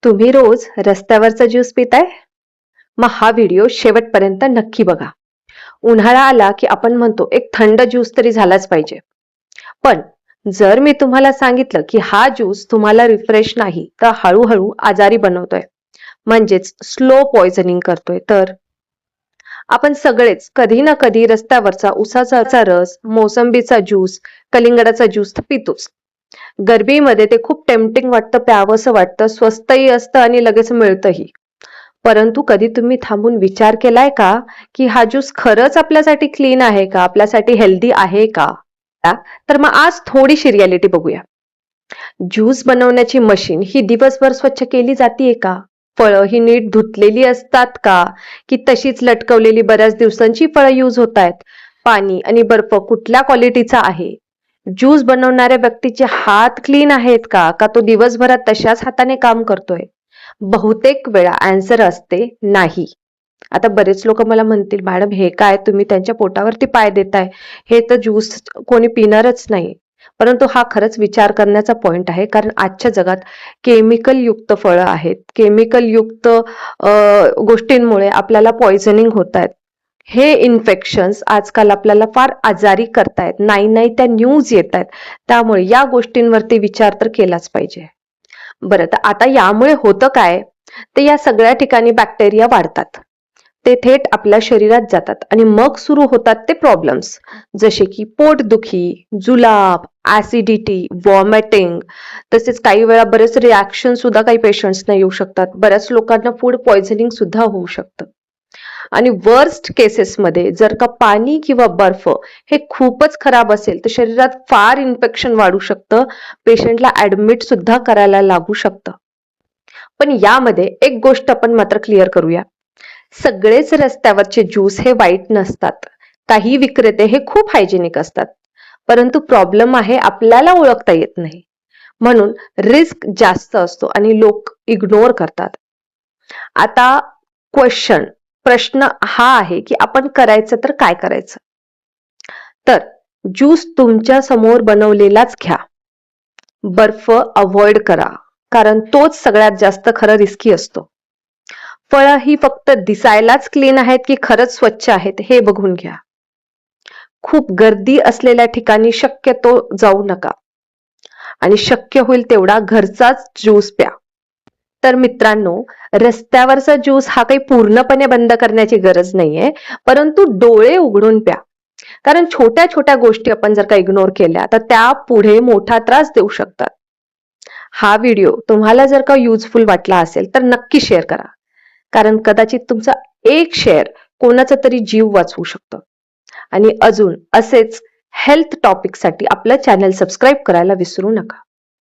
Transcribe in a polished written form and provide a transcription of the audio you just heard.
तुम्ही रोज रस्त्यावरचा ज्यूस पिताय? मग हा व्हिडिओ शेवटपर्यंत नक्की बघा. उन्हाळा आला की आपण म्हणतो एक थंड ज्यूस तरी झालाच पाहिजे. पण जर मी तुम्हाला सांगितलं की हा ज्यूस तुम्हाला रिफ्रेश नाही तर हळूहळू आजारी बनवतोय, म्हणजेच स्लो पॉइझनिंग करतोय, तर आपण सगळेच कधी ना कधी रस्त्यावरचा उसाचा रस, मोसंबीचा ज्यूस, कलिंगडाचा ज्यूस तर पितोच. गरमीमध्ये ते खूप टेम्पटिंग वाटतं, प्यावंसं वाटतं, स्वस्तही असतं आणि लगेच मिळतंही. परंतु कधी तुम्ही थांबून विचार केलाय का की हा ज्यूस खरंच आपल्यासाठी क्लीन आहे का, आपल्यासाठी हेल्दी आहे का? तर मग आज थोडीशी रियालिटी बघूया. ज्यूस बनवण्याची मशीन ही दिवसभर स्वच्छ केली जातीये का? फळं ही नीट धुतलेली असतात का, की तशीच लटकवलेली बऱ्याच दिवसांची फळं यूज होत आहेत? पाणी आणि बर्फ कुठल्या क्वालिटीचा आहे? ज्यूस बनवणाऱ्या व्यक्तीचे हात क्लीन आहेत का, का तो दिवसभरात तशाच हाताने काम करतोय? बहुतेक वेळा आन्सर असते नाही. आता बरेच लोक मला म्हणतील, मॅडम हे काय तुम्ही त्यांच्या पोटावरती पाय देताय, हे तर ज्यूस कोणी पिणारच नाही. परंतु हा खरंच विचार करण्याचा पॉइंट आहे, कारण आजच्या जगात केमिकल युक्त फळं आहेत, केमिकल युक्त गोष्टींमुळे आपल्याला पॉइझनिंग होत आहेत. हे इन्फेक्शन्स आजकाल आपल्याला फार आजारी करतायत. नाही नाही त्या न्यूज येत आहेत. त्यामुळे या गोष्टींवरती विचार तर केलाच पाहिजे. बरं, तर आता यामुळे होतं काय, तर या सगळ्या ठिकाणी बॅक्टेरिया वाढतात, ते थेट आपल्या शरीरात जातात आणि मग सुरू होतात ते प्रॉब्लेम्स, जसे की पोटदुखी, जुलाब, ऍसिडिटी, वॉमिटिंग. तसेच काही वेळा बरेच रिॲक्शन सुद्धा काही पेशंट्सना येऊ शकतात. बऱ्याच लोकांना फूड पॉइझनिंग सुद्धा होऊ शकतं. आणि वर्स्ट केसेसमध्ये जर का पाणी किंवा बर्फ हे खूपच खराब असेल तर शरीरात फार इन्फेक्शन वाढू शकतं, पेशंटला ऍडमिट सुद्धा करायला लागू शकतं. पण यामध्ये एक गोष्ट आपण मात्र क्लिअर करूया, सगळेच रस्त्यावरचे ज्यूस हे वाईट नसतात. काही विक्रेते हे खूप हायजेनिक असतात, परंतु प्रॉब्लेम आहे आपल्याला ओळखता येत नाही, म्हणून रिस्क जास्त असतो आणि लोक इग्नोर करतात. आता प्रश्न हा आहे की आपण करायचं तर काय करायचं? तर ज्यूस तुमच्या समोर बनवलेलाच घ्या. बर्फ अवॉइड करा, कारण तोच सगळ्यात जास्त खरं रिस्की असतो. फळं ही फक्त दिसायलाच क्लीन आहेत की खरंच स्वच्छ आहेत हे बघून घ्या. खूप गर्दी असलेल्या ठिकाणी शक्यतो जाऊ नका आणि शक्य होईल तेवढा घरचाच ज्यूस प्या. तर मित्रांनो, रस्त्यावरचा ज्यूस हा काही पूर्णपणे बंद करण्याची गरज नाहीये, परंतु डोळे उघडून प्या. कारण छोट्या छोट्या गोष्टी आपण जर का इग्नोर केल्या तर त्या पुढे मोठा त्रास देऊ शकतात. हा व्हिडिओ तुम्हाला जर का युजफुल वाटला असेल तर नक्की शेअर करा, कारण कदाचित तुमचा एक शेअर कोणाचा तरी जीव वाचवू शकतो. आणि अजून असेच हेल्थ टॉपिकसाठी आपलं चॅनल सबस्क्राईब करायला विसरू नका.